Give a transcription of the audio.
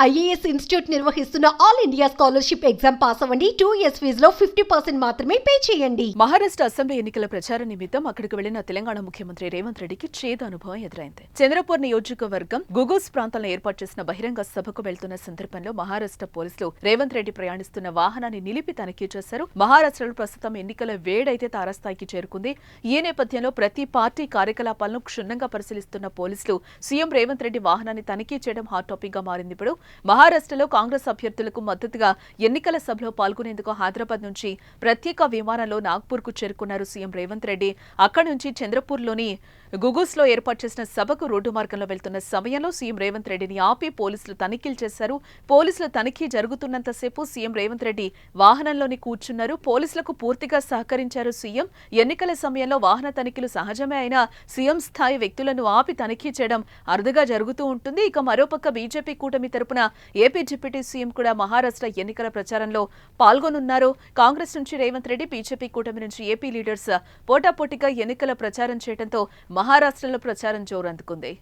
IAS institute నిర్వహిస్తున్న all India scholarship exam pass అవ్వండి. 2 years ఫీజులో 50% మాత్రమే పే చేయండి. మహారాష్ట్ర అసెంబ్లీ ఎన్నికల ప్రచార నిమిత్తం అక్కడికి వెళ్లిన తెలంగాణ ముఖ్యమంత్రి రేవంత్ రెడ్డికి చేదు అనుభవం ఎదురైంది. చంద్రపూర్ నియోజకవర్గం గుగూస్ ప్రాంతంలో ఏర్పాటు చేసిన బహిరంగ సభకు వెళ్తున్న సందర్భంలో మహారాష్ట్ర పోలీసులు రేవంత్ రెడ్డి ప్రయాణిస్తున్న వాహనాన్ని నిలిపి తనిఖీ చేశారు. మహారాష్ట్రలో ప్రస్తుతం ఎన్నికల వేడైతే తారస్థాయికి చేరుకుంది. ఈ నేపథ్యంలో ప్రతి పార్టీ కార్యకలాపాలను క్షుణ్ణంగా పరిశీలిస్తున్న పోలీసులు సీఎం రేవంత్ రెడ్డి వాహనాన్ని తనిఖీ చేయడం హాట్ టాపిక్ గా మారింది. ఇప్పుడు మహారాష్ట్రలో కాంగ్రెస్ అభ్యర్థులకు మద్దతుగా ఎన్నికల సభలో పాల్గొనేందుకు హైదరాబాద్ నుంచి ప్రత్యేక విమానంలో నాగ్పూర్ కు చేరుకున్నారు సీఎం రేవంత్ రెడ్డి. అక్కడి నుంచి చంద్రపూర్లోని గుగూస్ లో ఏర్పాటు చేసిన సభకు రోడ్డు మార్గంలో వెళ్తున్న సమయంలో సీఎం రేవంత్ రెడ్డిని ఆపి పోలీసులు తనిఖీలు చేశారు. పోలీసుల తనిఖీ జరుగుతున్నంతసేపు సీఎం రేవంత్ రెడ్డి వాహనంలోని కూర్చున్నారు. పోలీసులకు పూర్తిగా సహకరించారు సీఎం. ఎన్నికల సమయంలో వాహన తనిఖీలు సహజమే అయినా సీఎం స్థాయి వ్యక్తులను ఆపి తనిఖీ చేయడం అరుదుగా జరుగుతూ ఉంటుంది. ఇక మరోపక్క బీజేపీ కూటమి తరపున ఏపీ డిప్యూటీ సీఎం కూడా మహారాష్ట్ర ఎన్నికల ప్రచారంలో పాల్గొనున్నారు. కాంగ్రెస్ నుంచి రేవంత్ రెడ్డి, బీజేపీ కూటమి నుంచి ఏపీ లీడర్స్ పోటాపోటీగా ఎన్నికల ప్రచారం చేయడంతో మహారాష్ట్రలో ప్రచారం జోరందుకుంది.